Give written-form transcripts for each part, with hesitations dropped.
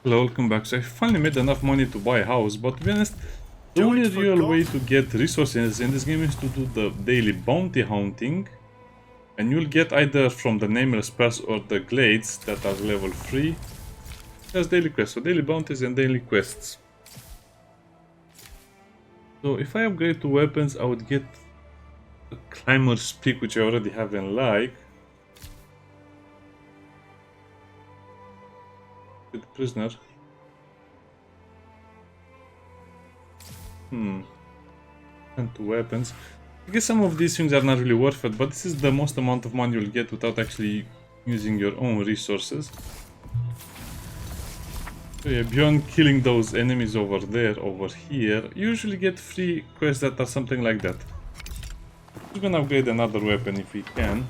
Hello, welcome back. So I finally made enough money to buy a house, but to be honest, the Do only it for real God. way to get resources in this game is to do the daily bounty hunting. And you'll get either from the Nameless Pass or the Glades that are level 3. There's daily quests, so daily bounties and daily quests. So if I upgrade to weapons, I would get a Climber's Peak, which I already have and like. With the prisoner. And to weapons. I guess some of these things are not really worth it, but this is the most amount of money you'll get without actually using your own resources. So yeah, beyond killing those enemies over there, over here, you usually get free quests that are something like that. We're gonna upgrade another weapon if we can.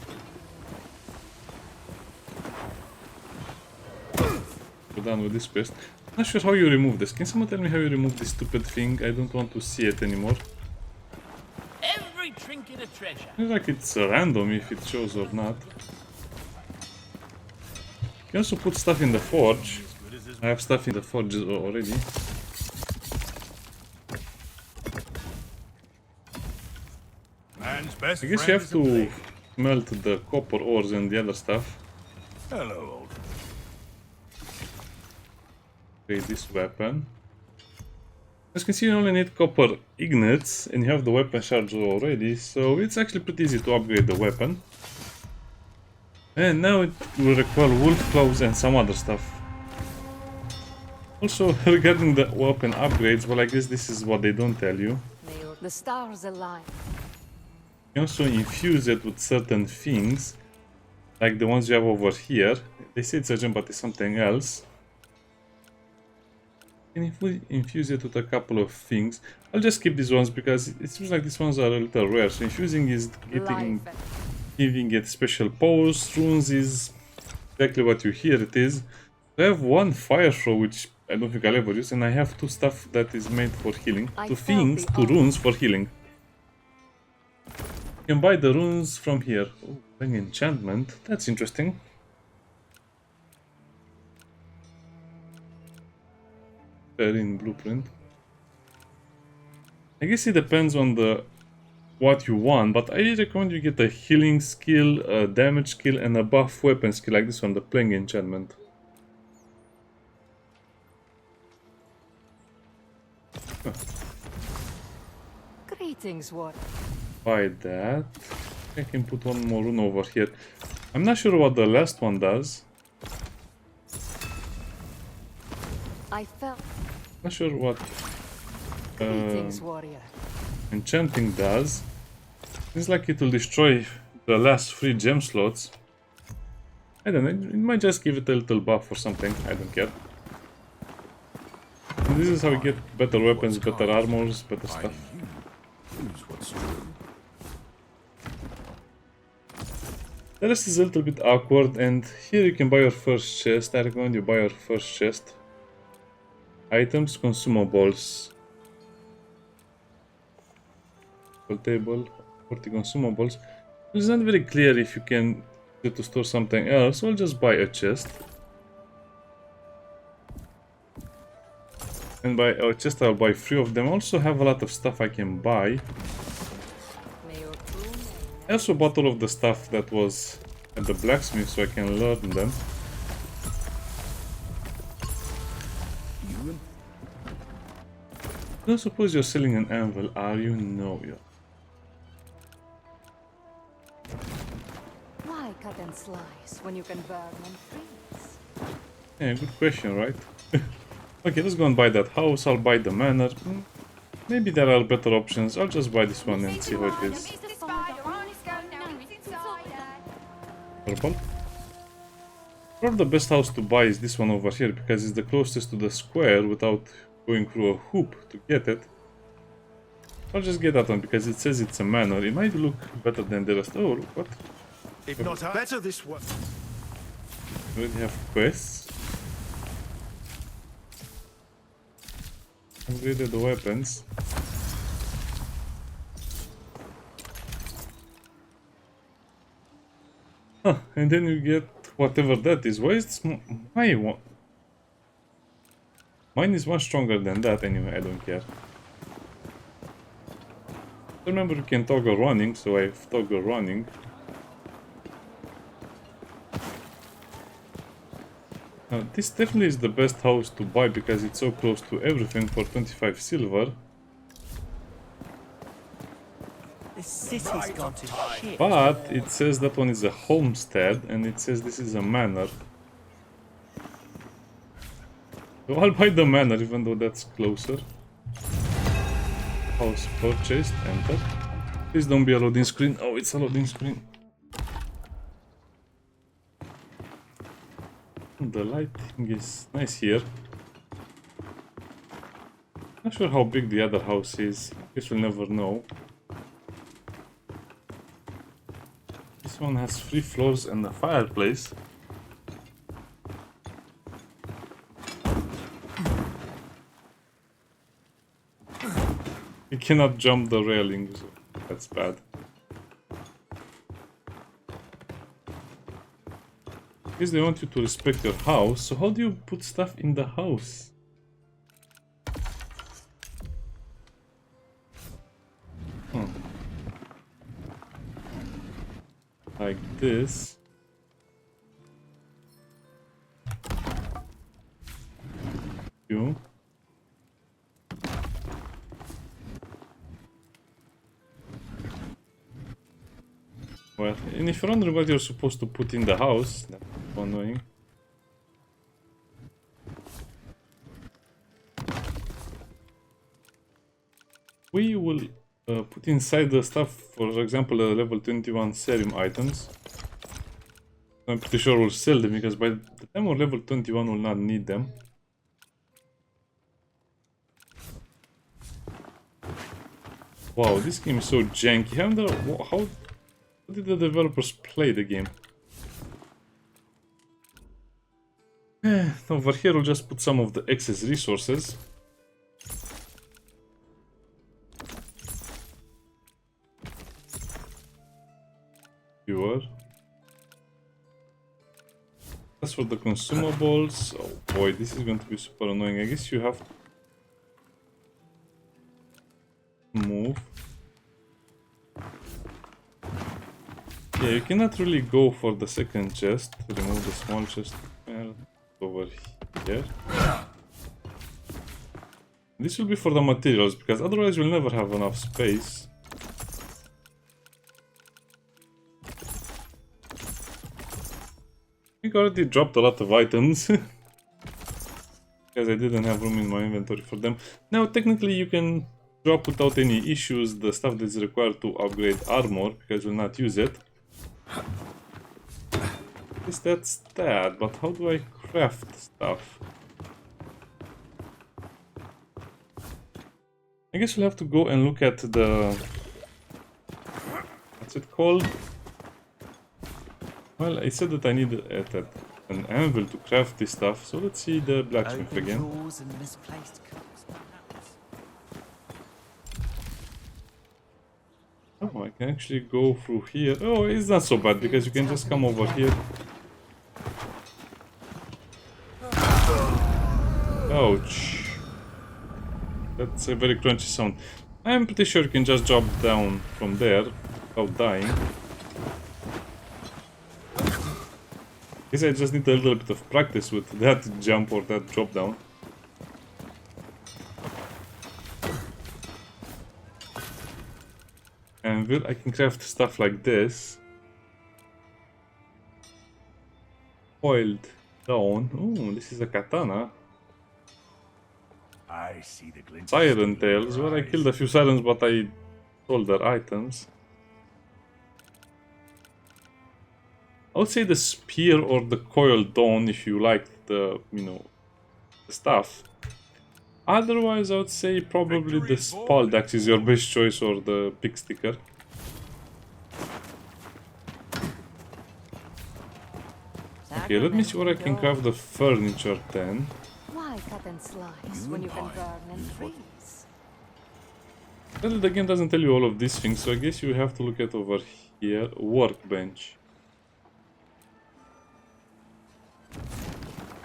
We're done with this quest. Not sure how you remove this. Can someone tell me how you remove this stupid thing? I don't want to see it anymore. Every trinket a treasure. Seems like it's random if it shows or not. You can also put stuff in the forge. I have stuff in the forge already. Man's best I guess friend you have is a to blade. melt the copper ores and the other stuff. Hello, old. Create this weapon. As you can see, you only need copper ingots and you have the weapon shards already, so it's actually pretty easy to upgrade the weapon. And now it will require wolf claws and some other stuff. Also, regarding the weapon upgrades, well, I guess this is what they don't tell you. The stars align. You can also infuse it with certain things, like the ones you have over here. They say it's a gem, but it's something else. And if we infuse it with a couple of things, I'll just keep these ones because it seems like these ones are a little rare. So infusing is giving it special powers. Runes is exactly what you hear it is. I have one fire throw, which I don't think I'll ever use, and I have two stuff that is made for healing. Two runes for healing. You can buy the runes from here. Oh, an enchantment. That's interesting. In blueprint. I guess it depends on what you want, but I recommend you get a healing skill, a damage skill, and a buff weapon skill like this one, the playing enchantment. Huh. Greetings, what? Buy that. I can put one more rune over here. I'm not sure what the last one does. I felt. Not sure what Greetings, warrior. enchanting does. Seems like it will destroy the last 3 gem slots. I don't know, it might just give it a little buff or something, I don't care. And this is how we get better weapons, better armors, better stuff. The rest is a little bit awkward, and here you can buy your first chest. I recommend you buy your first chest. Items, consumables. Table, 40 consumables. It's not very clear if you can get to store something else, so I'll just buy a chest. And by a chest I'll buy 3 of them. I also have a lot of stuff I can buy. I also bought all of the stuff that was at the blacksmith so I can learn them. I don't suppose you're selling an anvil, are you? No, you're. Why cut and slice when you can burn and freeze? Yeah, good question, right? Okay, let's go and buy that house. I'll buy the manor. Maybe there are better options. I'll just buy this one and see how it is. Purple. Probably the best house to buy is this one over here because it's the closest to the square without going through a hoop to get it. I'll just get that one because it says it's a manor. It might look better than the rest. Oh, look what? If not better this one. We already have quests. Upgraded the weapons. Huh, and then you get whatever that is. Why is this my one? Mine is much stronger than that anyway, I don't care. Remember you can toggle running, so I've toggle running. Now, this definitely is the best house to buy because it's so close to everything for 25 silver. This city's gone to shit. But it says that one is a homestead and it says this is a manor. So I'll buy the manor even though that's closer. House purchased, enter. Please don't be a loading screen. Oh, it's a loading screen. The lighting is nice here. Not sure how big the other house is. Guess we'll never know. This one has 3 floors and a fireplace. You cannot jump the railing, so that's bad. Because they want you to respect your house, so how do you put stuff in the house? Like this. You. Well, and if you're wondering what you're supposed to put in the house, that's so annoying. We will put inside the stuff, for example, level 21 serum items. I'm pretty sure we'll sell them because by the time we're level 21 we'll not need them. Wow, this game is so janky. How did the developers play the game? Over here we'll just put some of the excess resources. Viewer. As for the consumables, oh boy, this is going to be super annoying. I guess you have to move. Yeah, you cannot really go for the second chest. Remove the small chest over here. This will be for the materials because otherwise you'll never have enough space. I think I already dropped a lot of items because I didn't have room in my inventory for them. Now technically you can drop without any issues the stuff that's required to upgrade armor because you'll not use it. I guess that's that, but how do I craft stuff? I guess we'll have to go and look at the... what's it called? Well, I said that I need an anvil to craft this stuff, so let's see the blacksmith Open again. doors and misplaced cooks, perhaps. Oh, I can actually go through here. Oh, it's not so bad because you can just come over here. Ouch. That's a very crunchy sound. I'm pretty sure you can just drop down from there without dying. Guess I just need a little bit of practice with that jump or that drop down. And I can craft stuff like this. Coiled down. Oh, this is a katana. I see the glint. Siren tails. Well, I killed a few sirens, but I sold their items. I would say the spear or the coiled dawn if you like the, the stuff. Otherwise, I would say probably the Spaldax is your best choice or the big sticker. Okay, let me see what I can craft the furniture then. Why cut and slice when you can burn and freeze? Well, the game doesn't tell you all of these things, so I guess you have to look at over here. Workbench.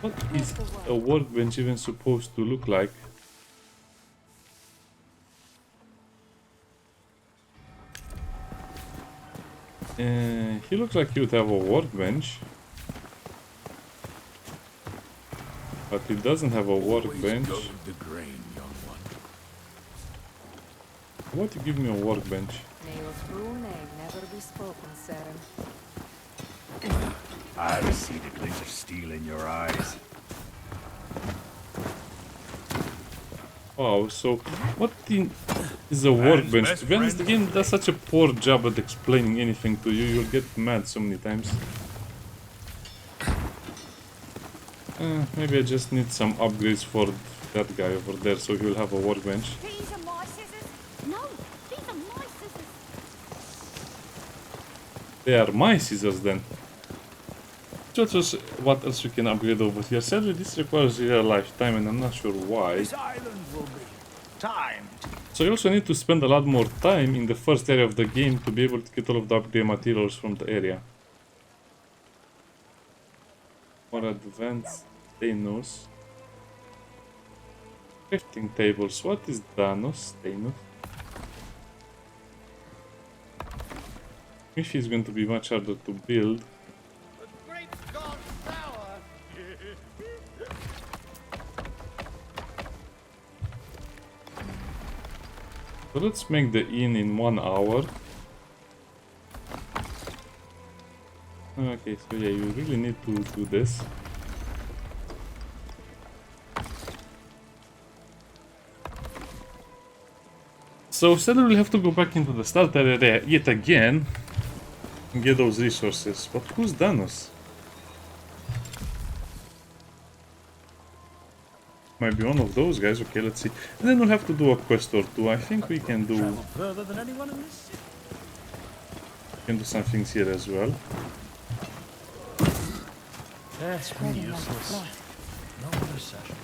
What is a workbench even supposed to look like? He looks like he would have a workbench. But he doesn't have a workbench. Go with the grain, young one. Why do you give me a workbench? May your true name never be spoken, Saren. I see the glint of steel in your eyes. Wow, so what is a workbench? To be honest, the game does such a poor job at explaining anything to you, you'll get mad so many times. Maybe I just need some upgrades for that guy over there so he'll have a workbench. These are my scissors. No, these are my scissors. They are my scissors then. What else we can upgrade over here? Sadly, this requires a lifetime and I'm not sure why. This island will be timed. So you also need to spend a lot more time in the first area of the game to be able to get all of the upgrade materials from the area. More advanced Thanos. Crafting tables. What is Thanos? If he's going to be much harder to build. So let's make the inn in 1 hour. Okay, so yeah, you really need to do this. So sadly we'll have to go back into the starter area yet again and get those resources. But who's Thanos? Might be one of those guys. Okay, let's see. And then we'll have to do a quest or two. I think we can do Further than anyone in this city. some things here as well. That's Spreading like a useless. fly. No other session.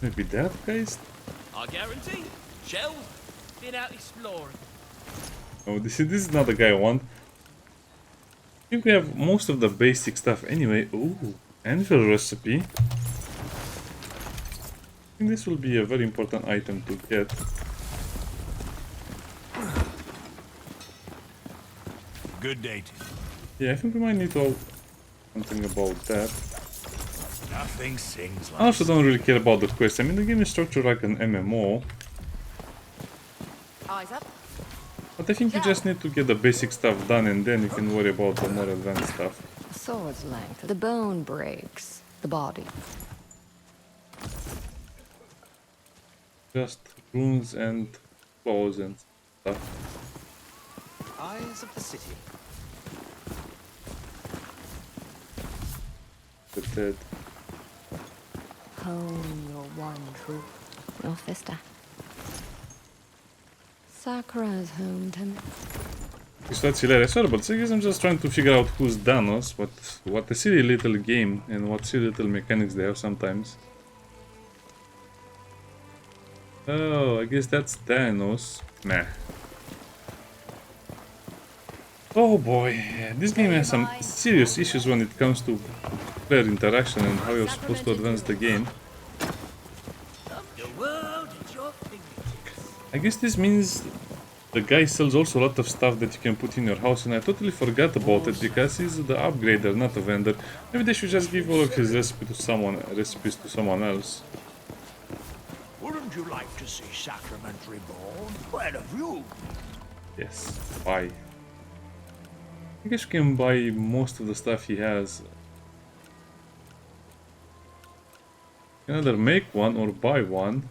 Maybe that guys? I guarantee. Shell, been out exploring. Oh, this is not the guy I want. I think we have most of the basic stuff anyway. Ooh, anvil recipe. I think this will be a very important item to get. Good day to you. Yeah, I think we might need to something about that. Nothing sings I like also don't really care about the quest. I mean, the game is structured like an MMO. Eyes up. But I think you just need to get the basic stuff done and then you can worry about the more advanced stuff. A sword's length. The bone breaks. The body. Just runes and claws and stuff. Eyes of the city. The dead. Hone your one truth. Your sister. Sakura's home to me. That's hilarious. Sorry, but I guess I'm just trying to figure out who's Thanos, but what a silly little game and what silly little mechanics they have sometimes. Oh, I guess that's Thanos. Meh. Oh boy, this game has some serious issues when it comes to player interaction and how you're supposed to advance the game. the world at your fingertips. I guess this means the guy sells also a lot of stuff that you can put in your house, and I totally forgot about it because he's the upgrader, not a vendor. Maybe they should just give all of his recipes to someone else. Wouldn't you like to see Sacrament reborn? Where have you? Yes, buy. I guess you can buy most of the stuff he has. You can either make one or buy one.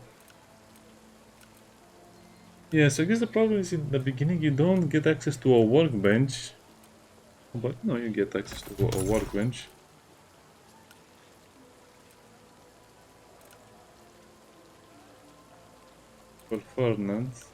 Yes, I guess the problem is in the beginning you don't get access to a workbench. But no, you get access to a workbench. For furnace.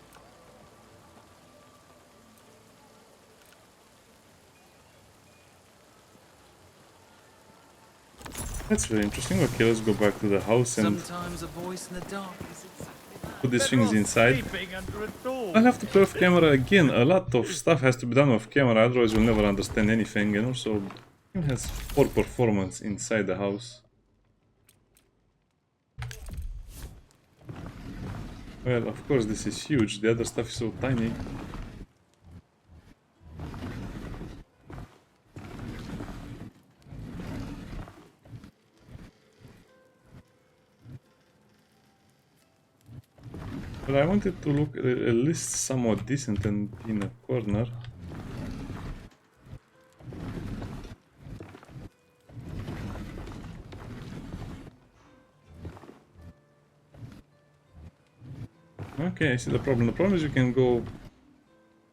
That's very interesting. Okay, let's go back to the house and Sometimes a voice in the dark is exactly that. put these things inside. Sleeping under a door. I'll have to play off camera again. A lot of stuff has to be done off camera, otherwise we'll never understand anything. And also, It has 4 performance inside the house. Well, of course this is huge, the other stuff is so tiny. But I wanted to look at least somewhat decent and in a corner. Okay, I see the problem. The problem is you can go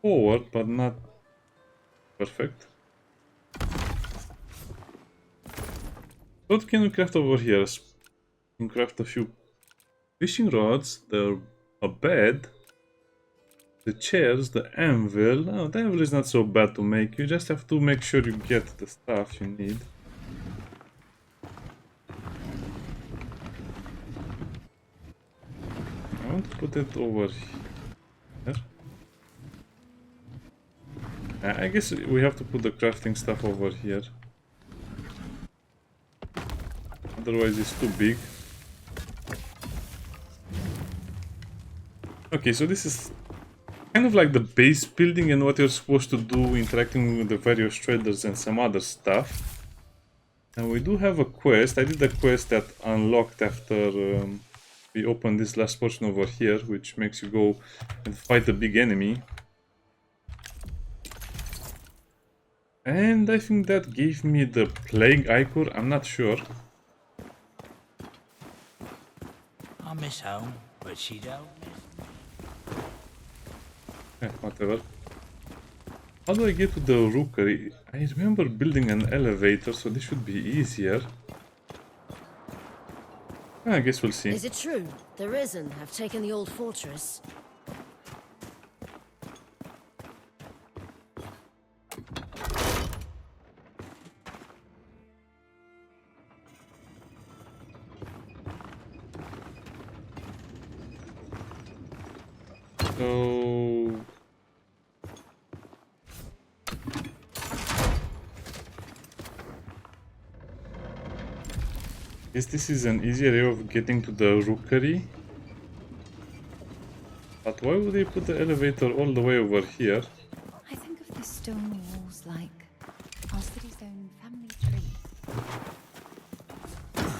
forward, but not perfect. What can we craft over here? We can craft a few fishing rods, a bed, the chairs, the anvil. Oh, the anvil is not so bad to make. You just have to make sure you get the stuff you need. I want to put it over here. I guess we have to put the crafting stuff over here. Otherwise it's too big. Okay, so this is kind of like the base building and what you're supposed to do interacting with the various traders and some other stuff. And we do have a quest. I did a quest that unlocked after we opened this last portion over here, which makes you go and fight a big enemy. And I think that gave me the plague ichor, I'm not sure. I miss home, but she don't miss Whatever. How do I get to the rookery? I remember building an elevator, so this should be easier. I guess we'll see. Is it true the Risen have taken the old fortress? So... guess this is an easier way of getting to the rookery. But why would they put the elevator all the way over here? I think of the stone walls like our city's own family tree.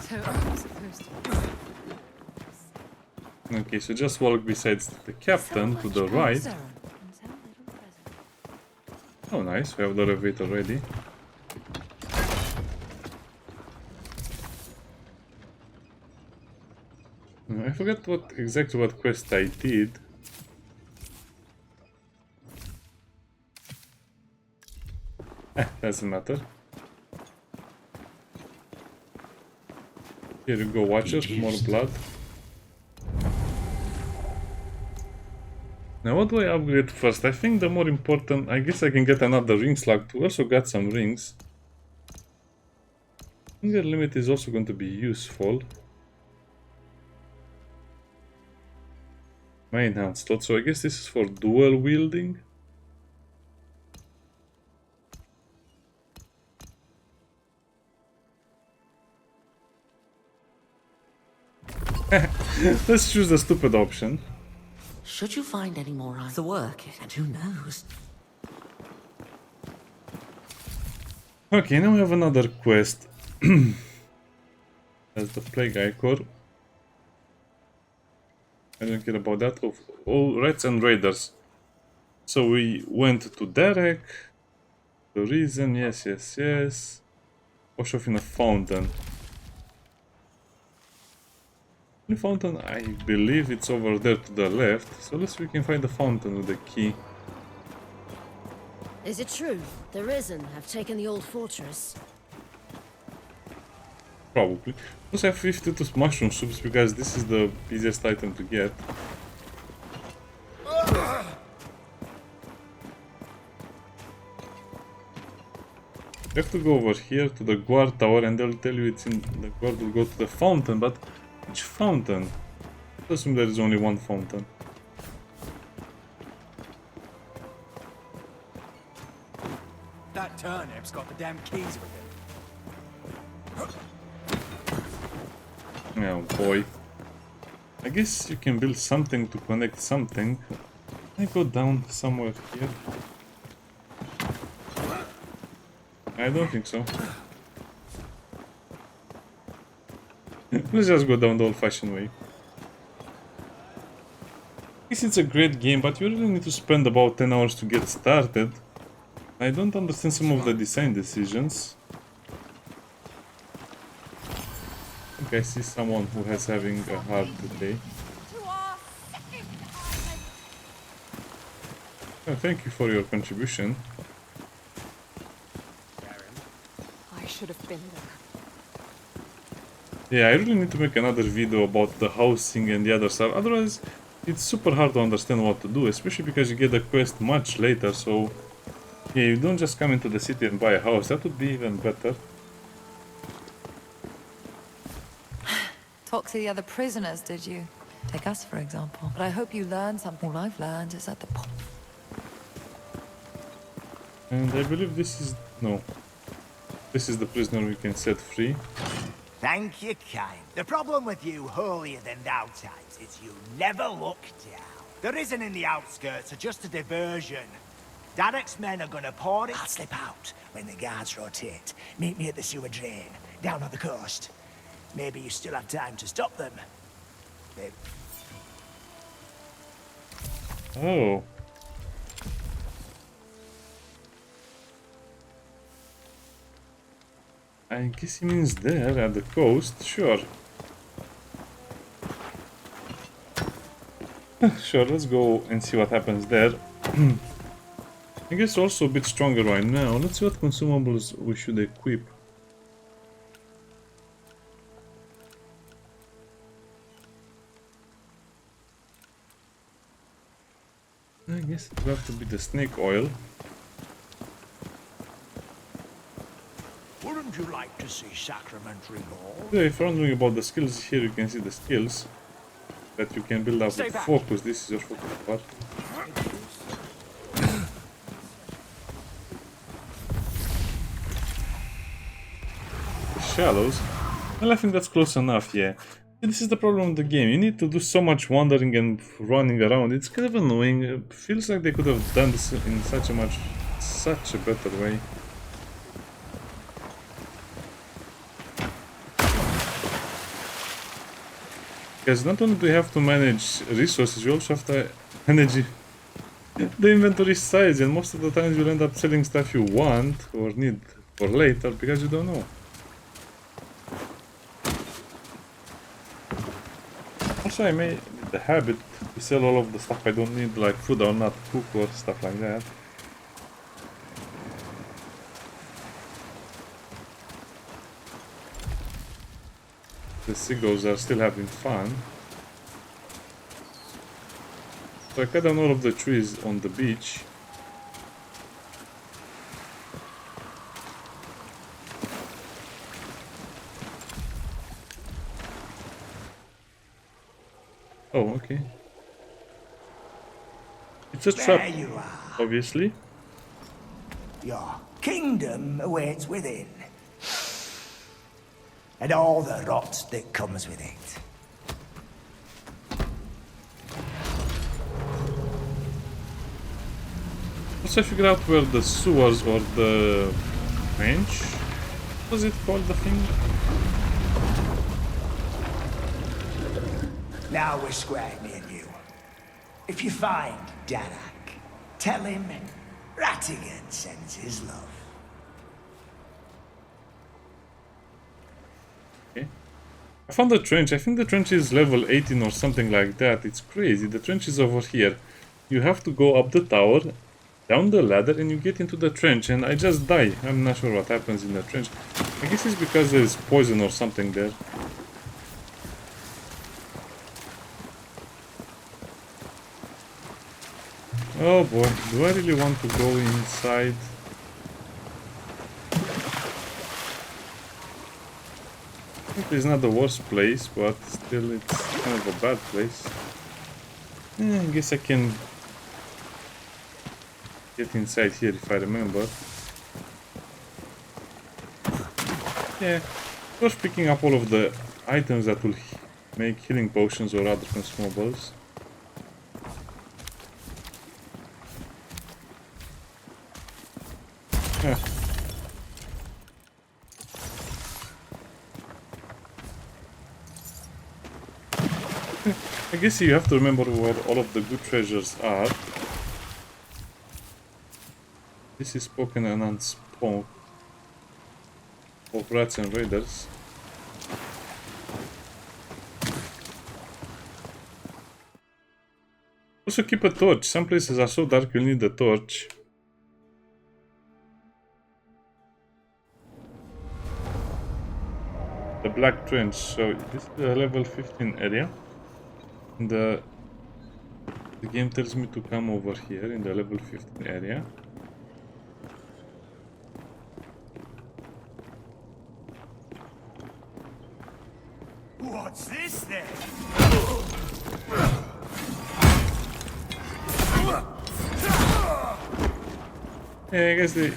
So I'm supposed to... Okay, so just walk beside the captain to the right. Oh nice, we have the elevator ready. I forgot exactly what quest I did. Doesn't matter. Here you go, Watcher, more blood. Now what do I upgrade first? I think the more important... I guess I can get another ring slug too. Also got some rings. Finger limit is also going to be useful. Main hand slot, so I guess this is for dual wielding. Let's choose the stupid option. Should you find any more of the work, and who knows? Okay, now we have another quest. That's the plague ichor. I don't care about that. Of all rats and raiders. So we went to Derek. The reason, yes. Wash off in a fountain. The fountain, I believe it's over there to the left. So let's see if we can find the fountain with the key. Is it true the Risen have taken the old fortress? Probably. Also have 52 mushroom soups because this is the easiest item to get. You have to go over here to the guard tower and they'll tell you it's in... the guard will go to the fountain, but which fountain? I assume there is only one fountain. That turnip's got the damn keys with him. Oh boy. I guess you can build something to connect something. Can I go down somewhere here? I don't think so. Let's just go down the old-fashioned way. I guess it's a great game, but you really need to spend about 10 hours to get started. I don't understand some of the design decisions. I think I see someone who has having a hard day. Oh, thank you for your contribution. I should have been there. Yeah, I really need to make another video about the housing and the other stuff. Otherwise, it's super hard to understand what to do, especially because you get the quest much later. So, yeah, you don't just come into the city and buy a house. That would be even better. Talk to the other prisoners, did you? Take us, for example. But I hope you learned something. All I've learned is that the... And I believe this is... no. This is the prisoner we can set free. Thank you, kind. The problem with you holier-than-thou types is you never look down. The risen in the outskirts are just a diversion. Derek's men are gonna pour it. I'll slip out when the guards rotate. Meet me at the sewer drain, down on the coast. Maybe you still have time to stop them. Maybe. Oh. I guess he means there, at the coast, sure. Sure, let's go and see what happens there. I guess also a bit stronger right now. Let's see what consumables we should equip. I guess it will have to be the snake oil. Wouldn't you like to see Sacramentary Ball? Yeah, if you're wondering about the skills, here you can see the skills that you can build up with focus. This is your focus part. The shallows. Well, I think that's close enough, yeah. This is the problem with the game. You need to do so much wandering and running around. It's kind of annoying. It feels like they could have done this in such a better way. Because not only do you have to manage resources, you also have to manage the inventory size, and most of the times you'll end up selling stuff you want or need for later because you don't know. Also, I made the habit to sell all of the stuff I don't need, like food or not cook or stuff like that. The seagulls are still having fun. So I cut down all of the trees on the beach. Oh, okay. It's a trap, There you are. obviously. Your kingdom awaits within. And all the rot that comes with it. Once I figure out where the sewers or the bench, what was it called, the thing? Now we're square, me and you. If you find Darak, tell him Rattigan sends his love. Okay. I found the trench. I think the trench is level 18 or something like that. It's crazy. The trench is over here. You have to go up the tower, down the ladder, and you get into the trench, and I just die. I'm not sure what happens in the trench. I guess it's because there's poison or something there. Oh boy, do I really want to go inside? I think it's not the worst place, but still it's kind of a bad place. I guess I can get inside here if I remember. Yeah, worth picking up all of the items that will make healing potions or other consumables. Yeah. I guess you have to remember where all of the good treasures are. This is spoken and unspoken of rats and raiders. Also keep a torch. Some places are so dark you'll need a torch. The Black Trench. So this is a level 15 area. And the game tells me to come over here in the level 15 area. What's this then? Yeah, I guess they...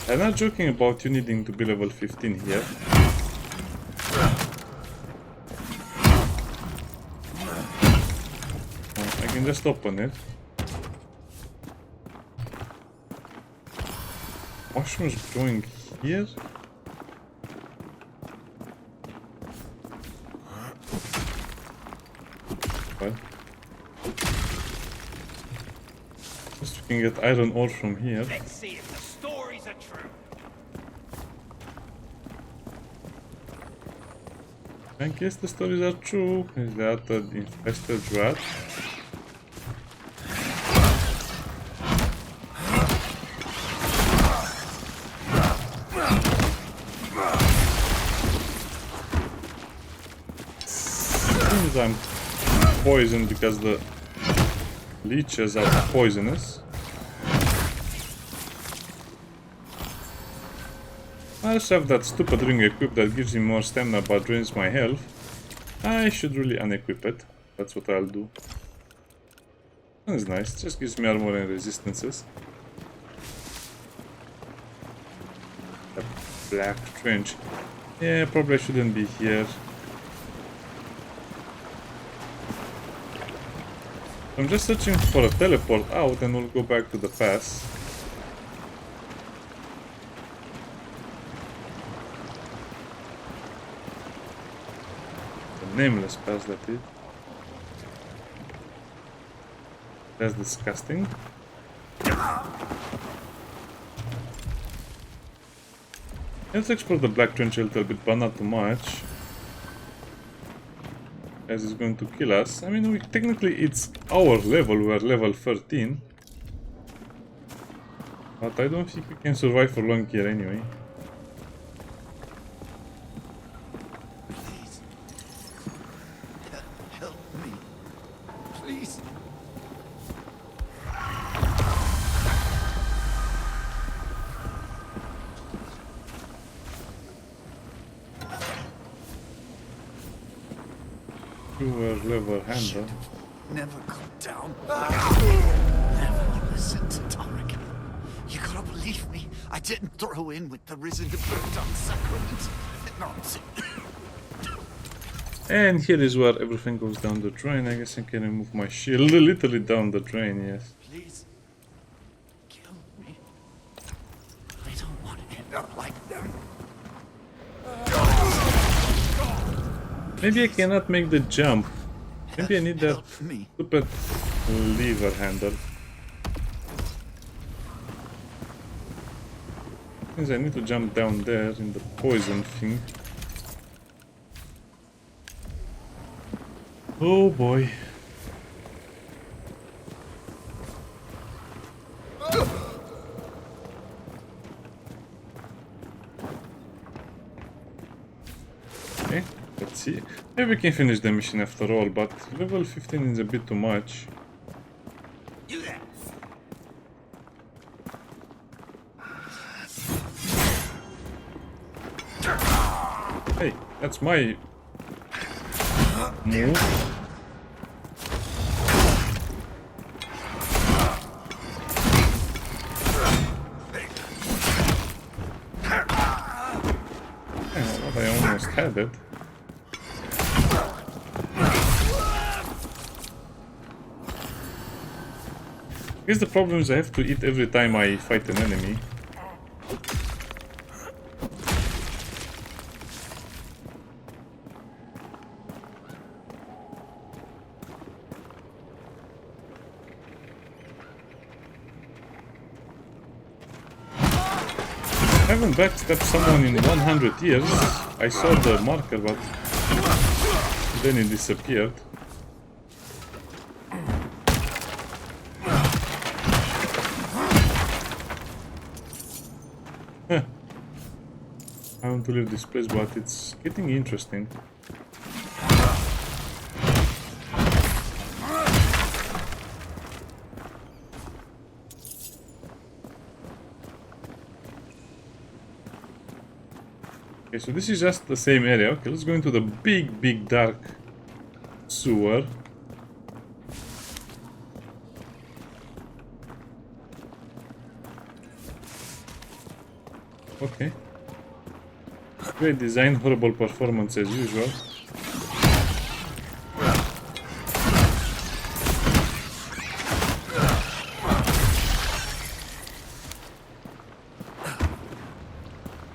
I'm not joking about you needing to be level 15 here. I can just open it. Mushrooms growing here? Well. Just we can get iron ore from here. Let's see if the stories are true. I guess the stories are true. Is that an infested rat? Seems I'm poisoned because the leeches are poisonous. I also have that stupid ring equipped that gives me more stamina but drains my health. I should really unequip it. That's what I'll do. That's nice. Just gives me armor and resistances. The Black Trench. Yeah, probably I shouldn't be here. I'm just searching for a teleport out and we'll go back to the pass. The nameless pass, that is. That's disgusting. Let's explore the Black Trench a little bit, but not too much. As it's going to kill us. I mean, technically it's our level, we're level 13. But I don't think we can survive for long here anyway. Please. Help me. Please. You were level handle. Never come down. Never listen to Tarek. You gotta believe me. I didn't throw in with the risen to burn down sacraments. Nonsense. And here is where everything goes down the drain. I guess I can remove my shield literally down the drain, yes. Please. Kill me. I don't want to end up like them. Maybe I cannot make the jump. Maybe I need that Help me. stupid lever handle. Means I need to jump down there in the poison thing. Oh boy. Okay, let's see. Maybe we can finish the mission after all, but level 15 is a bit too much. You there. Hey, that's my move. beheaded. I guess the problem is I have to eat every time I fight an enemy. I haven't backstabbed someone in 100 years. I saw the marker, but then it disappeared. I want to leave this place, but it's getting interesting. Okay, so this is just the same area. Okay, let's go into the big dark sewer. Okay. Great design, horrible performance as usual.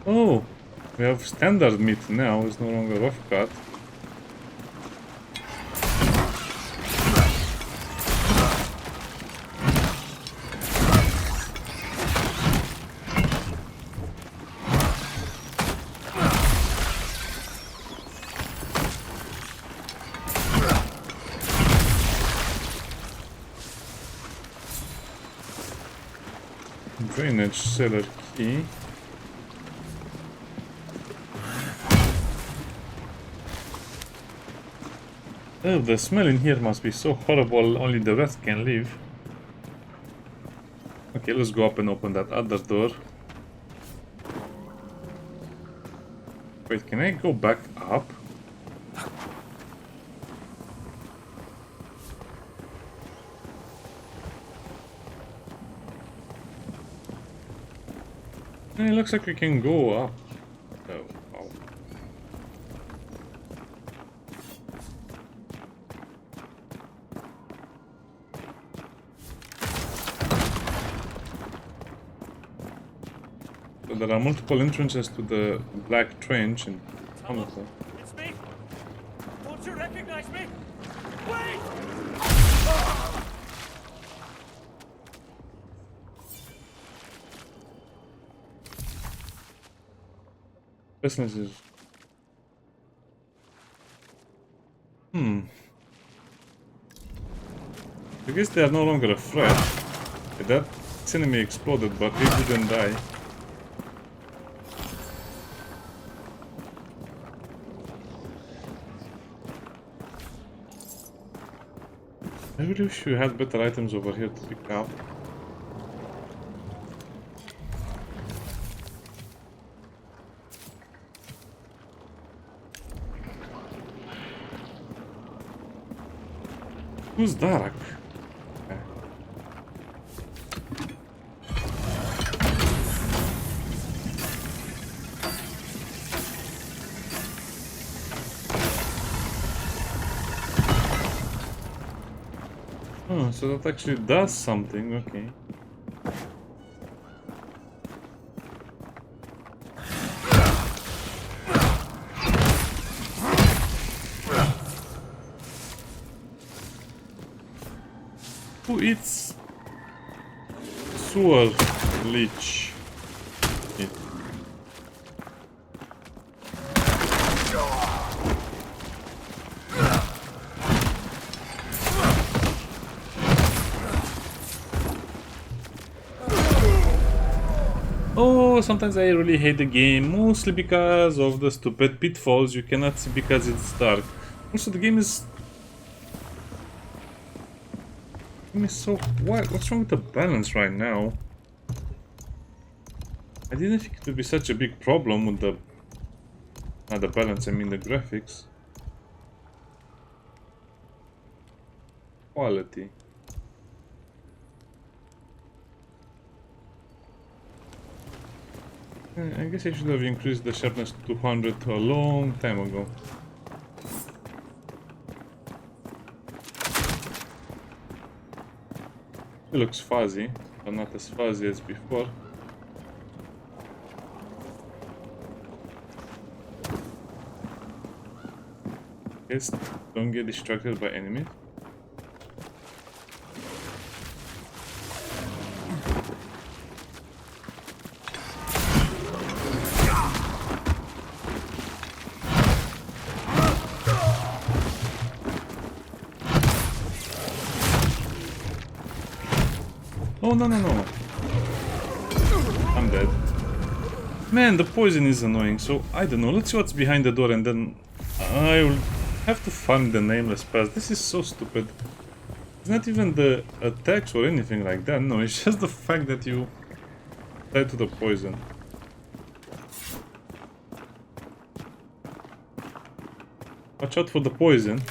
Oh, we have standard meat now, it's no longer rough cut. Drainage cellar key. Oh, the smell in here must be so horrible, only the rats can live. Okay, let's go up and open that other door. Wait, can I go back up? It looks like we can go up. Oh, wow. So there are multiple entrances to the Black Trench in Manor. It's me! Don't you recognize me? Wait! Businesses. I guess they are no longer a threat. That enemy exploded, but he didn't die. I really wish we had better items over here to pick up. Who's Darak? Okay. Oh, so that actually does something, okay. Who eats sewer leech? Meat? Oh, sometimes I really hate the game, mostly because of the stupid pitfalls you cannot see because it's dark. Also, the game is so what's wrong with the balance right now? I didn't think it would be such a big problem with the not the balance, I mean the graphics. Quality. I guess I should have increased the sharpness to 200 a long time ago. It looks fuzzy, but not as fuzzy as before. Guess don't get distracted by enemies. Oh, no, no, no. I'm dead. Man, the poison is annoying, so I don't know. Let's see what's behind the door and then I will have to farm the nameless pass. This is so stupid. It's not even the attacks or anything like that. No, it's just the fact that you die to the poison. Watch out for the poison.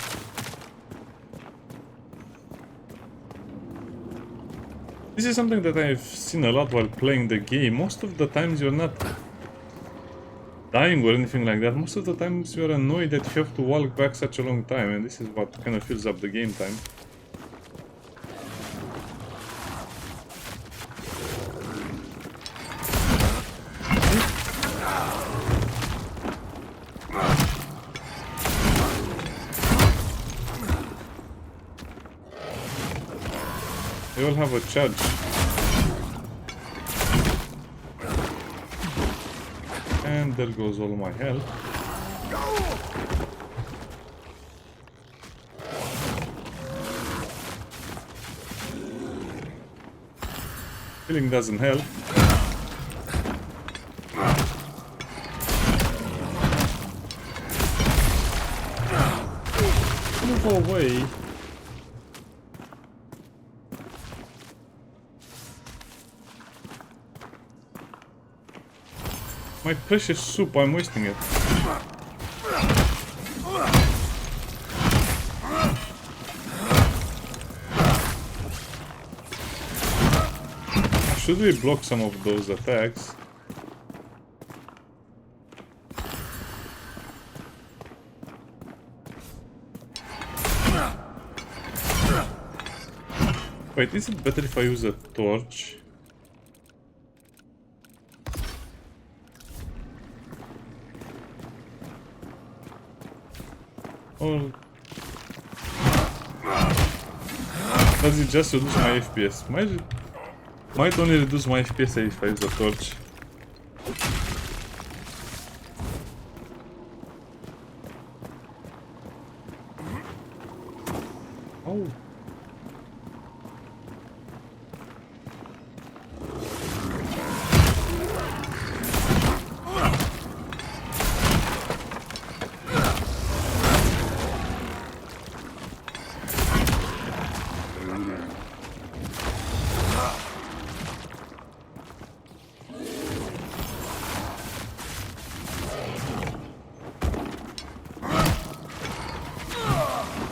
This is something that I've seen a lot while playing the game. Most of the times you're not dying or anything like that. Most of the times you're annoyed that you have to walk back such a long time, and this is what kind of fills up the game time. They all have a charge. And there goes all my health. Healing doesn't help. Move away. My precious soup, I'm wasting it. Should we block some of those attacks? Wait, is it better if I use a torch? Or does it just reduce my FPS? Might only reduce my FPS if I use a torch. Oh.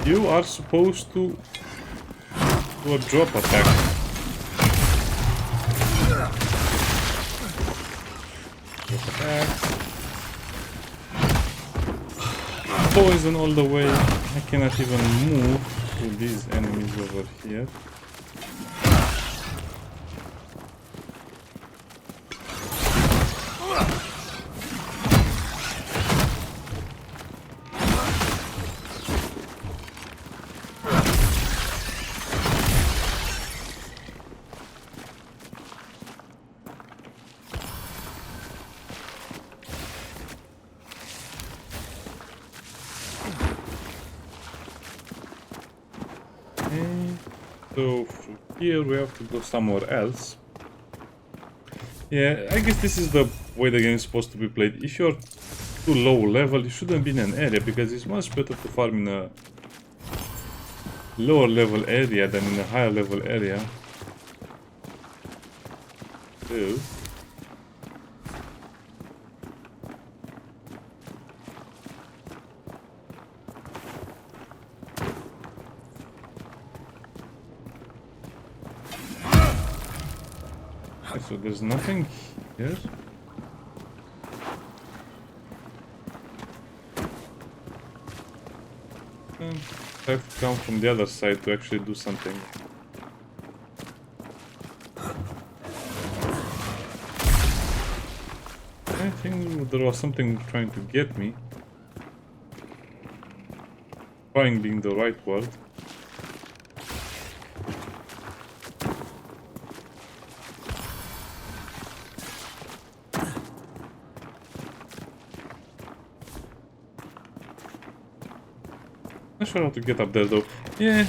You are supposed to do a drop attack. Drop attack. Poison all the way. I cannot even move to these enemies over here. So from here we have to go somewhere else. Yeah, I guess this is the way the game is supposed to be played. If you're too low level, you shouldn't be in an area because it's much better to farm in a lower level area than in a higher level area. So so there's nothing here. have to come from the other side to actually do something. I think there was something trying to get me. Trying being the right word. Not sure how to get up there though. Yeah,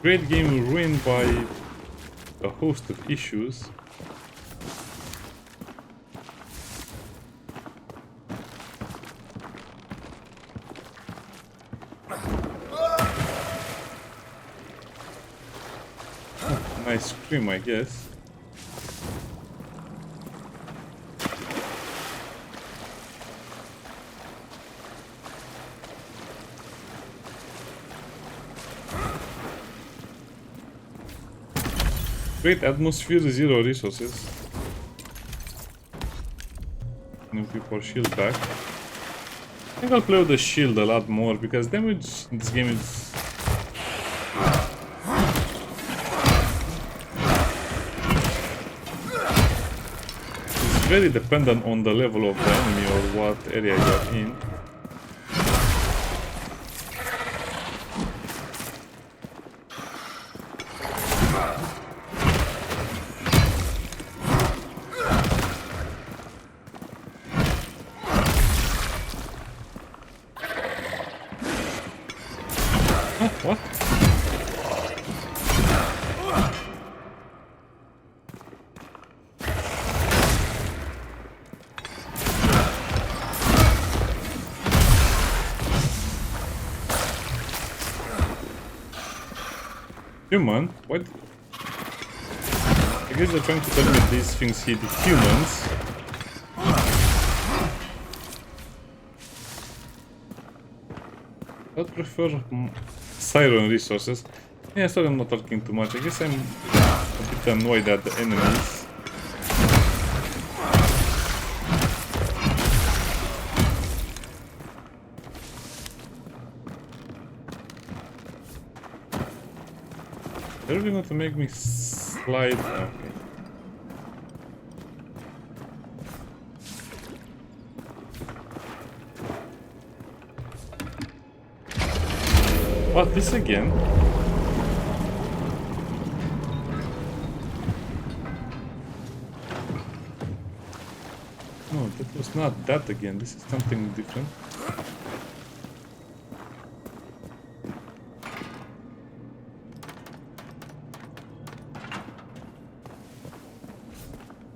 great game ruined by a host of issues. Nice scream, I guess. Great atmosphere, 0 resources. New people shield back. I think I'll play with the shield a lot more because damage in this game is very dependent on the level of the enemy or what area you're in. What? Human? What? I guess they're trying to tell me these things hit humans. I'd prefer siren resources. Yeah, sorry I'm not talking too much. I guess I'm a bit annoyed at the enemies. They're really going to make me slide. Okay. What, this again? No, that was not that again. This is something different.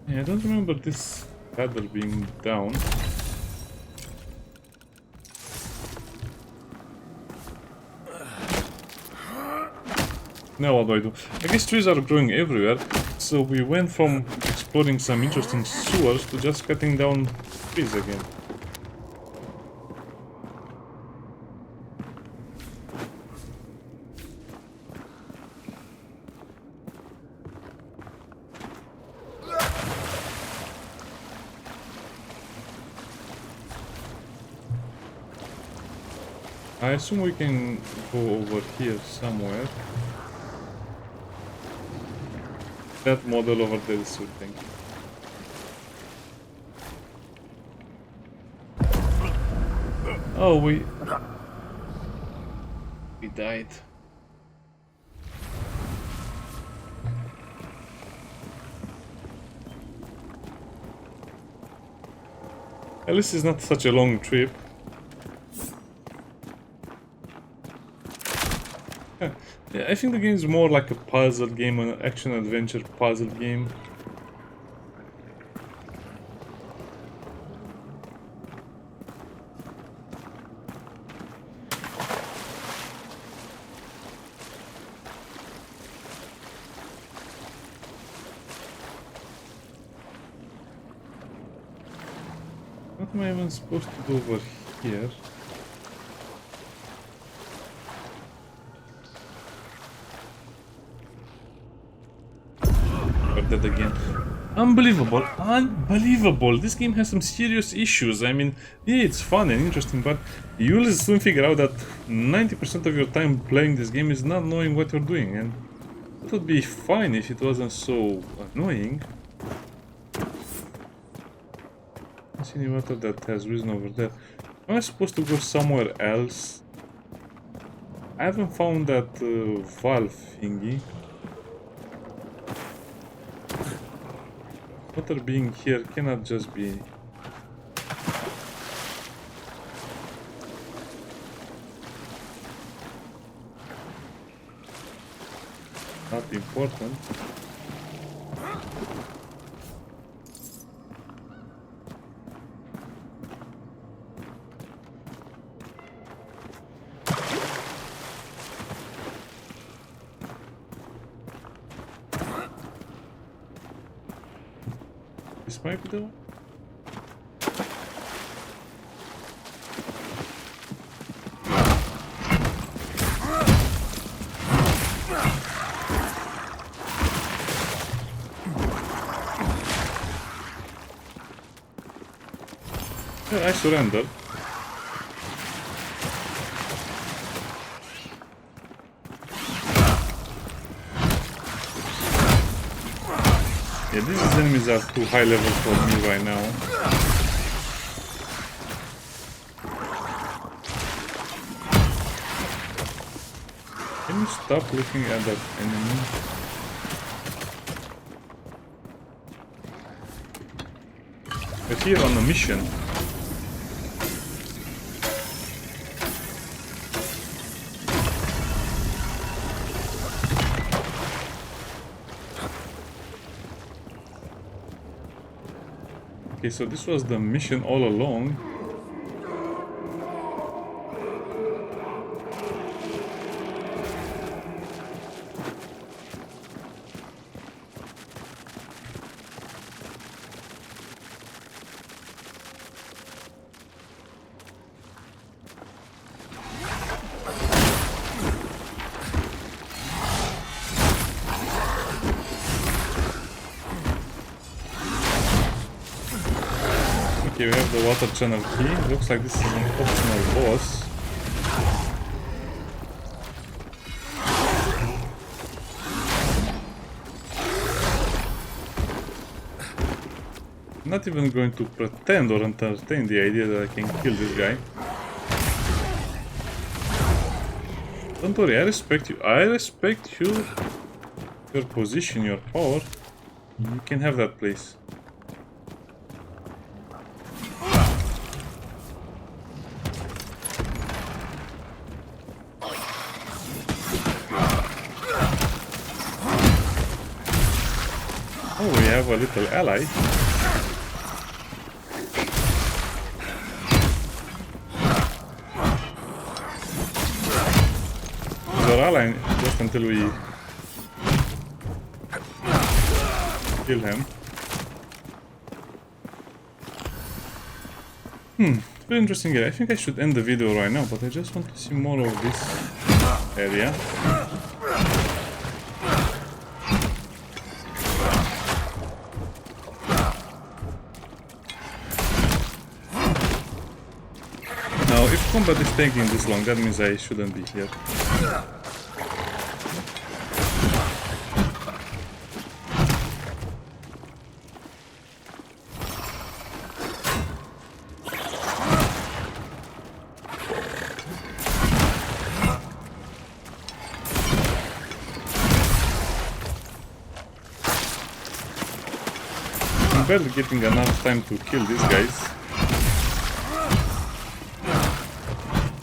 Yeah, I don't remember this ladder being down. Now what do? I guess trees are growing everywhere, so we went from exploring some interesting sewers to just cutting down trees again. I assume we can go over here somewhere. That model over there is something. Oh, we died. At least it's not such a long trip. Yeah, I think the game is more like a puzzle game, an action-adventure puzzle game. What am I even supposed to do over here? That again. Unbelievable, unbelievable. This game has some serious issues. I mean, yeah, it's fun and interesting, but you'll soon figure out that 90% of your time playing this game is not knowing what you're doing, and it would be fine if it wasn't so annoying. I see any water that has risen over there. Am I supposed to go somewhere else? I haven't found that valve thingy. Water being here cannot just be... not important. This might be the one. Yeah, I surrender. Yeah, these enemies are too high level for me right now. Can you stop looking at that enemy? We're here on a mission. Okay, so this was the mission all along. Okay, we have the water channel key. Looks like this is an optional boss. I'm not even going to pretend or entertain the idea that I can kill this guy. Don't worry, I respect you. I respect you. Your position, your power. You can have that place. Oh, we have a little ally. He's our ally just until we kill him. Very interesting area. I think I should end the video right now, but I just want to see more of this area. Now, if combat is taking this long, that means I shouldn't be here. I'm barely getting enough time to kill these guys.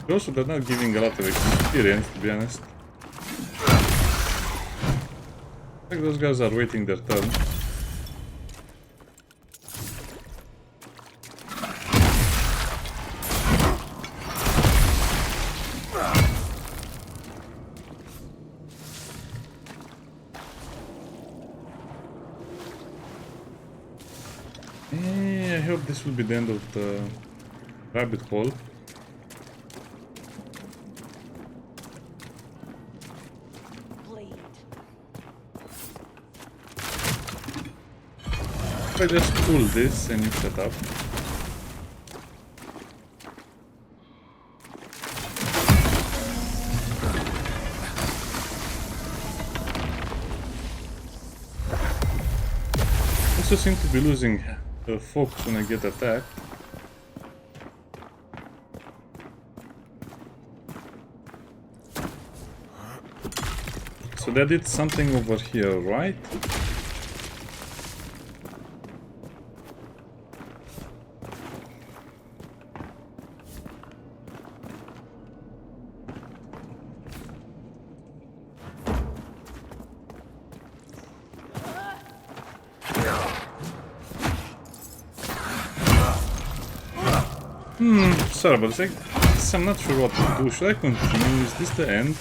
Also, they're not giving a lot of experience, to be honest. Like those guys are waiting their turn. I hope this will be the end of the rabbit hole. If I just pull this and you set up. I also seem to be losing focus when I get attacked. So that did something over here, right? Sorry, but I'm not sure what to do. Should I continue? Is this the end?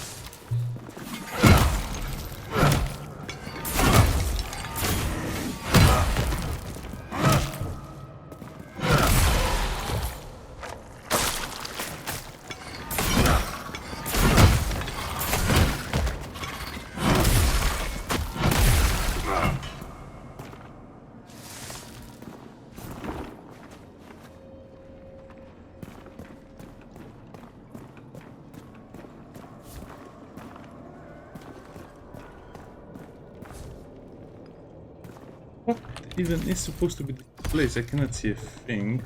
What even is supposed to be this place? I cannot see a thing.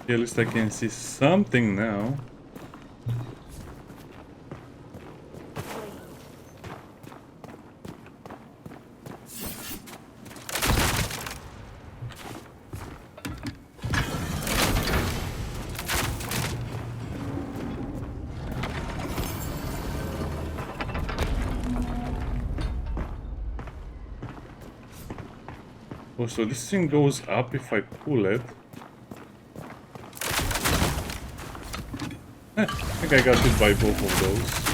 Yeah, at least I can see something now. Oh, so this thing goes up if I pull it. I think I got hit by both of those.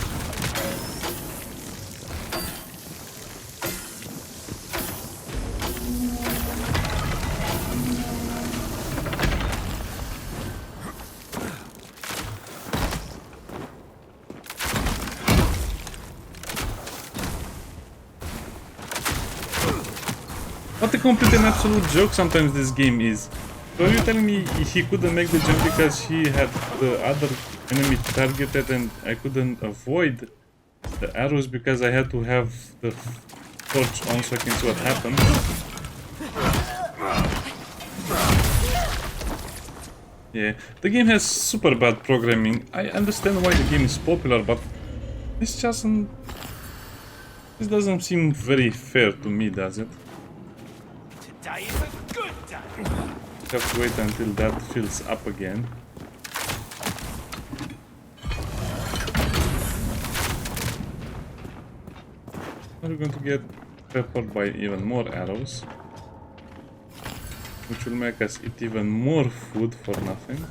What a complete and absolute joke sometimes this game is. So are you telling me he couldn't make the jump because he had the other enemy targeted and I couldn't avoid the arrows because I had to have the torch on so I can see what happened? Yeah, the game has super bad programming. I understand why the game is popular, but this doesn't seem very fair to me, does it? Today is a good day. Have to wait until that fills up again. We're going to get peppered by even more arrows, which will make us eat even more food for nothing.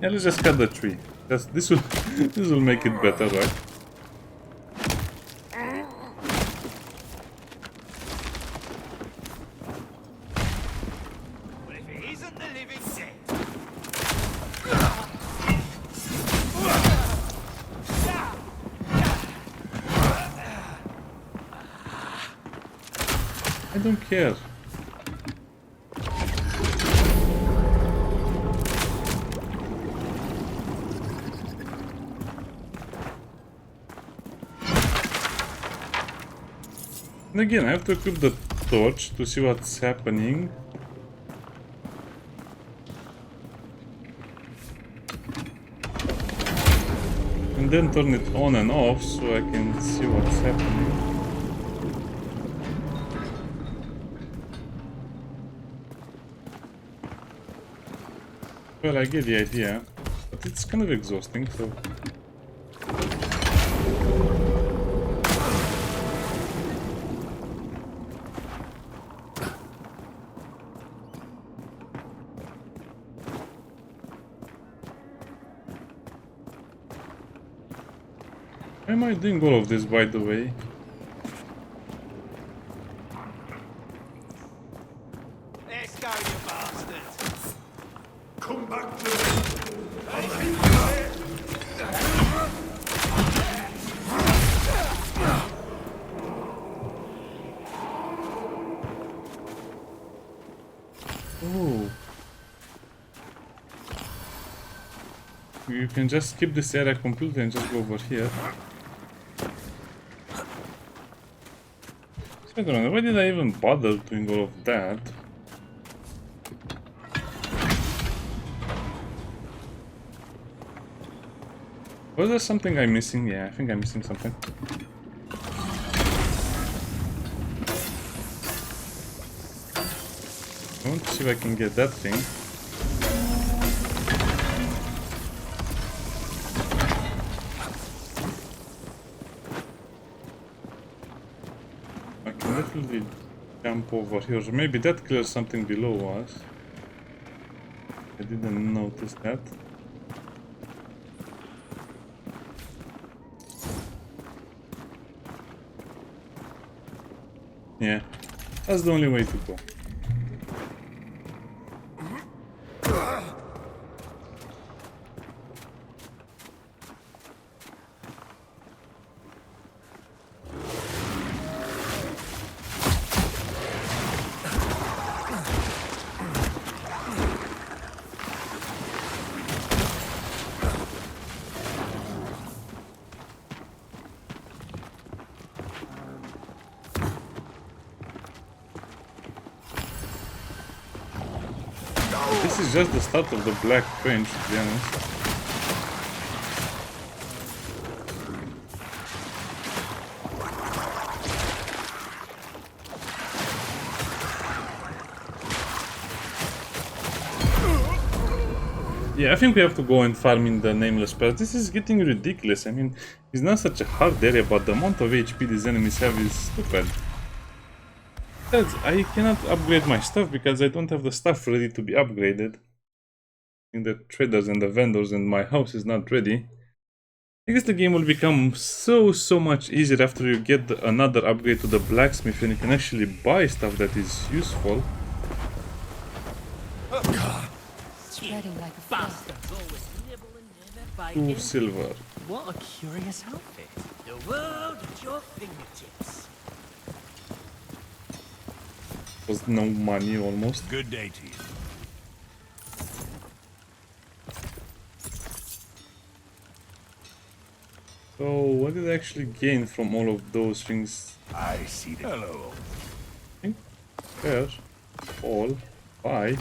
Yeah, let's just cut the tree. This will make it better, right? But if it isn't the living dead, I don't care. And again, I have to equip the torch to see what's happening. And then turn it on and off so I can see what's happening. Well, I get the idea, but it's kind of exhausting, so... Why am I doing all of this, by the way? let's go, you bastards. Come back to me. you can just skip this area completely and just go over here. So I don't know, why did I even bother doing all of that? Was there something I'm missing? Yeah, I think I'm missing something. I want to see if I can get that thing. I can definitely jump over here. Or maybe that clears something below us. I didn't notice that. Yeah, that's the only way to go. This is just the start of the Black Trench, to be honest. Yeah, I think we have to go and farm in the Nameless Pass. This is getting ridiculous. I mean, it's not such a hard area, but the amount of HP these enemies have is stupid. Because I cannot upgrade my stuff because I don't have the stuff ready to be upgraded. In the traders and the vendors, and my house is not ready. I guess the game will become so much easier after you get another upgrade to the blacksmith and you can actually buy stuff that is useful. Spreading like a flood. 2 silver. What a curious outfit. The world at your fingertips. Was no money almost. Good day to you. So what did I actually gain from all of those things? I see the hello. There. All. Buy.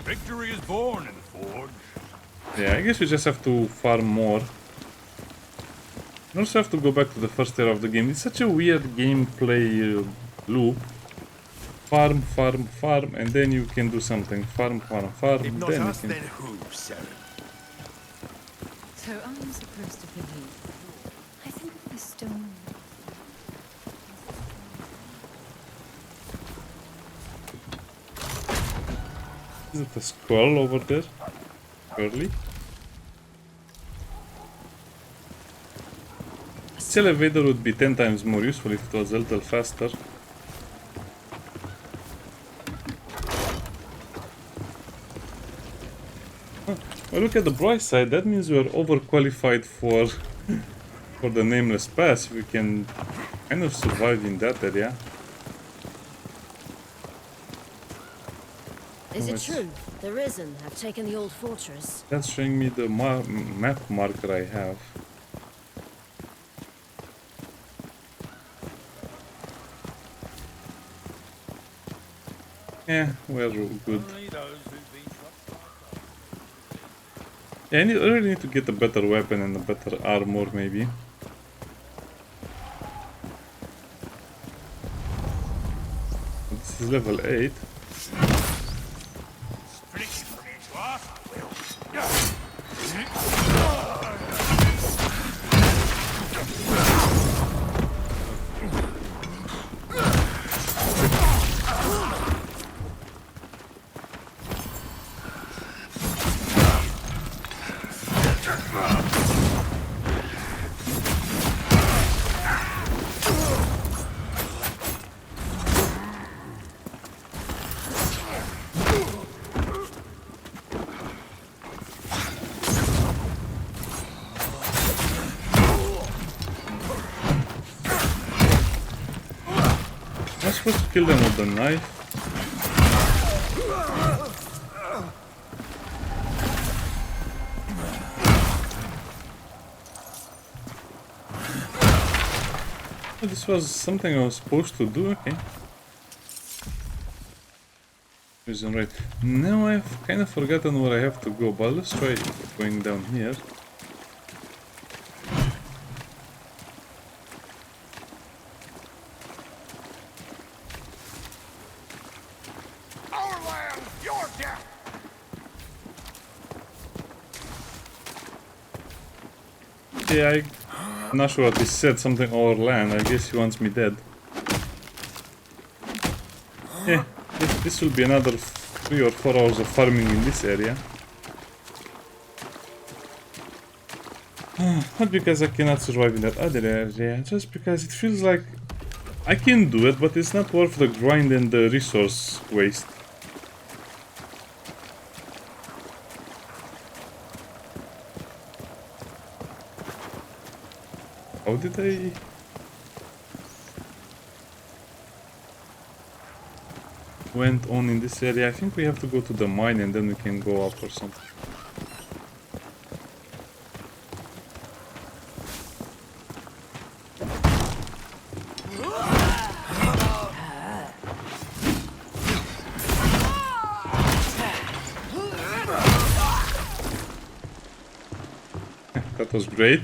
Victory is born in the forge. Yeah, I guess we just have to farm more. We also have to go back to the first area of the game. It's such a weird gameplay loop. Farm, farm, farm, and then you can do something. Farm, farm, farm, If not then us, you can... then who, Sarah? So I'm supposed to believe. I think of the stone. Is it a squirrel over there? Early? This elevator would be 10 times more useful if it was a little faster. Well, look at the bright side, that means we are overqualified for the Nameless Pass. We can kind of survive in that area. Is it true? The Risen have taken the old fortress. That's showing me the map marker I have. Yeah, we're good. Yeah, I really need to get a better weapon and a better armor, maybe. This is level 8. Am I supposed to kill them with the knife? Oh, this was something I was supposed to do, okay. Isn't right. Now I've kind of forgotten where I have to go, but let's try going down here. Our land, your death! Yeah, I'm not sure what he said, something our land. I guess he wants me dead. Yeah, this will be another 3 or 4 hours of farming in this area. Not because I cannot survive in that other area, just because it feels like I can do it, but it's not worth the grind and the resource waste. How did I... went on in this area? I think we have to go to the mine and then we can go up or something. That was great.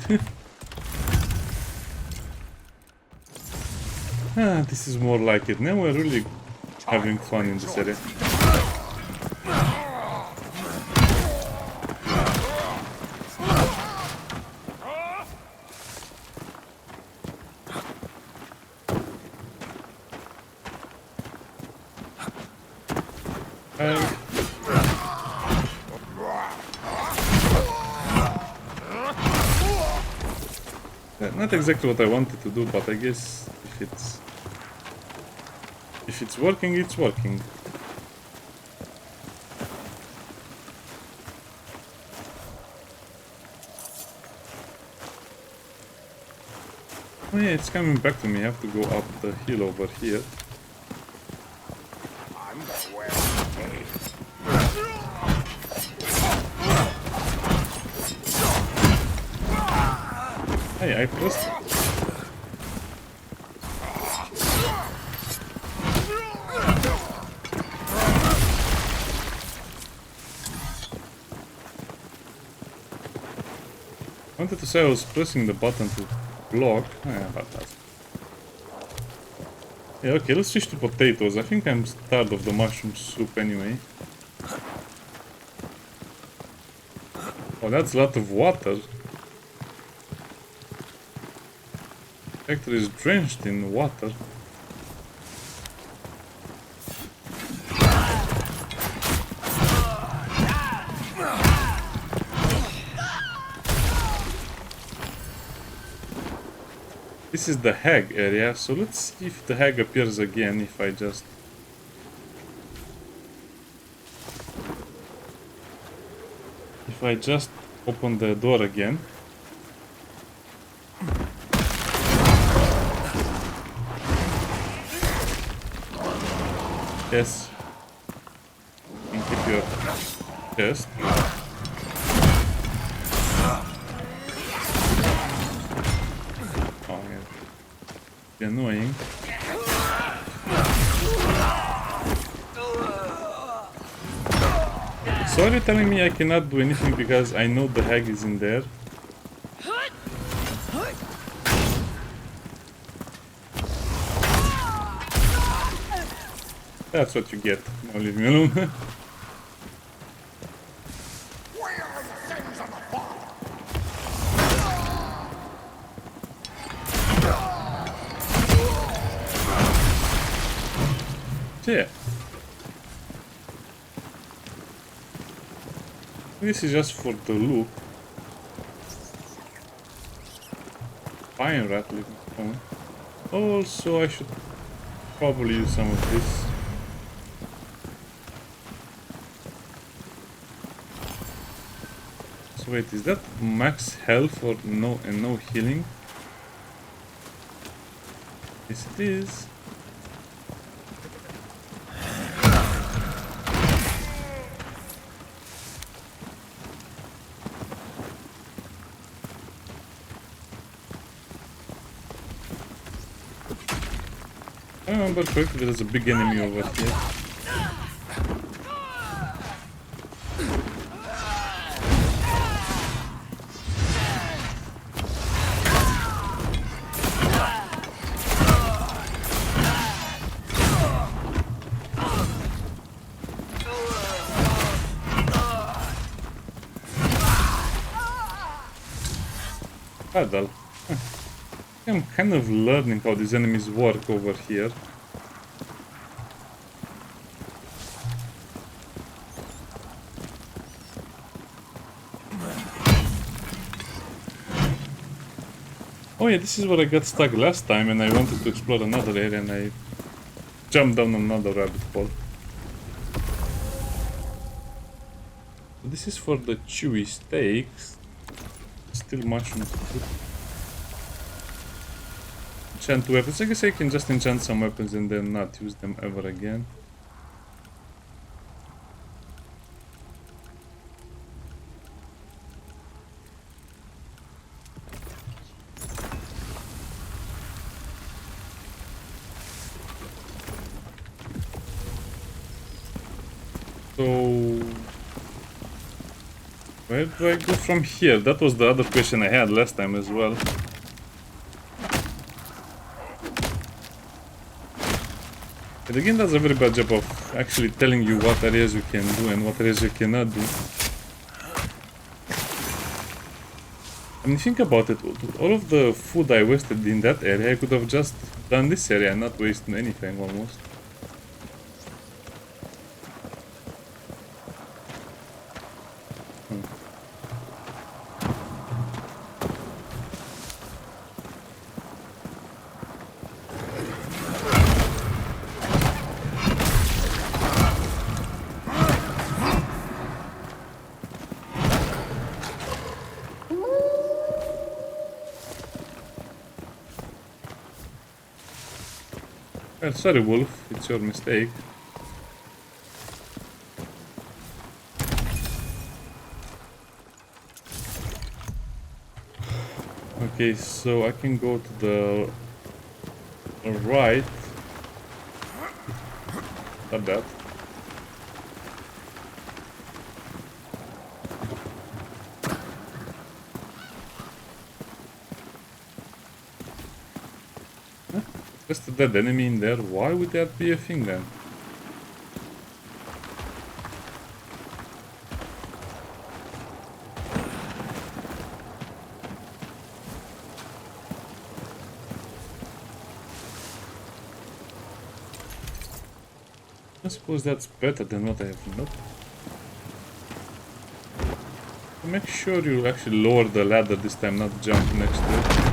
This is more like it. Now we're really having fun in this area. Not exactly what I wanted to do, but I guess if it's working, it's working. Oh yeah, it's coming back to me. I have to go up the hill over here. Hey, I pressed it. I wanted to say I was pressing the button to block. Oh, yeah, but that's... Yeah, okay, let's switch to potatoes. I think I'm tired of the mushroom soup anyway. Oh, that's a lot of water. The factory is drenched in water. This is the hag area, so let's see if the hag appears again if I just... If I just open the door again. Yes. You can keep your chest. Oh, yeah. It's annoying. So are you telling me I cannot do anything because I know the hag is in there? That's what you get. Now leave me alone. Yeah. This is just for the look. Fine, rat living phone. Also, I should probably use some of this. So wait, is that max health or no and no healing? Yes, it is. I remember correctly, there's a big enemy over here. Paddle. I'm kind of learning how these enemies work over here. Oh yeah, this is where I got stuck last time and I wanted to explore another area and I jumped down another rabbit hole. This is for the chewy steaks. Still mushrooms. Enchant weapons. I guess I can just enchant some weapons and then not use them ever again. So, where do I go from here? That was the other question I had last time as well. And the game does a very bad job of actually telling you what areas you can do and what areas you cannot do. I mean, think about it, all of the food I wasted in that area, I could have just done this area and not wasted anything almost. Well, sorry Wolf, it's your mistake. Okay, so I can go to the right. Not that. Just a dead enemy in there. Why would that be a thing then? I suppose that's better than what I have. Nope. Make sure you actually lower the ladder this time, not jump next to it.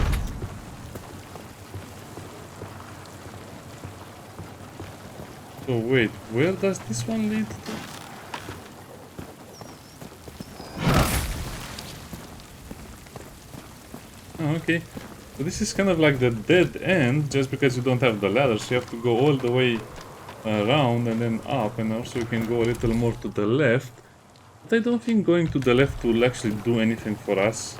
So wait, where does this one lead to? Oh, okay. So this is kind of like the dead end, just because you don't have the ladder, so you have to go all the way around and then up, and also you can go a little more to the left. But I don't think going to the left will actually do anything for us.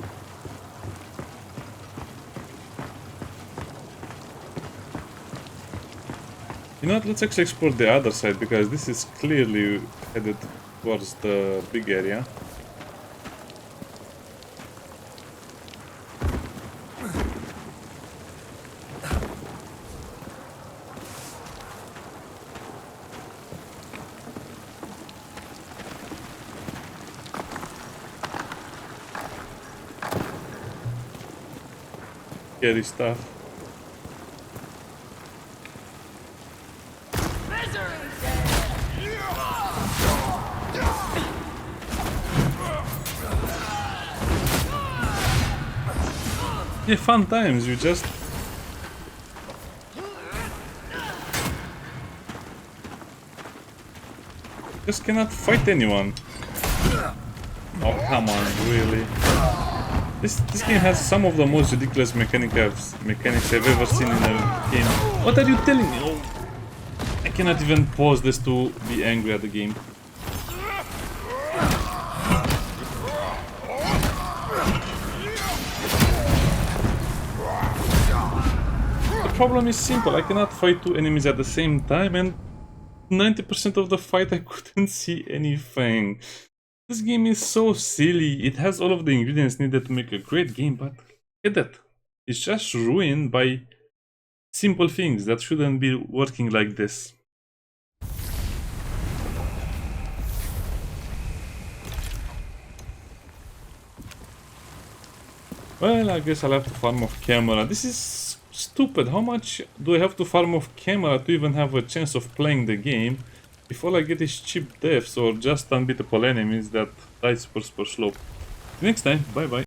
You know what, let's actually explore the other side, because this is clearly headed towards the big area. Scary stuff. Yeah, fun times, you just cannot fight anyone. Oh, come on, really? This game has some of the most ridiculous mechanics I've ever seen in a game. What are you telling me? Oh, I cannot even pause this to be angry at the game. problem is simple. I cannot fight two enemies at the same time, and 90% of the fight I couldn't see anything. This game is so silly. It has all of the ingredients needed to make a great game, but look at that. It's just ruined by simple things that shouldn't be working like this. Well, I guess I'll have to farm off camera. This is stupid. How much do I have to farm off camera to even have a chance of playing the game? If all I get is cheap deaths or just unbeatable enemies that die super slow. Next time, bye bye.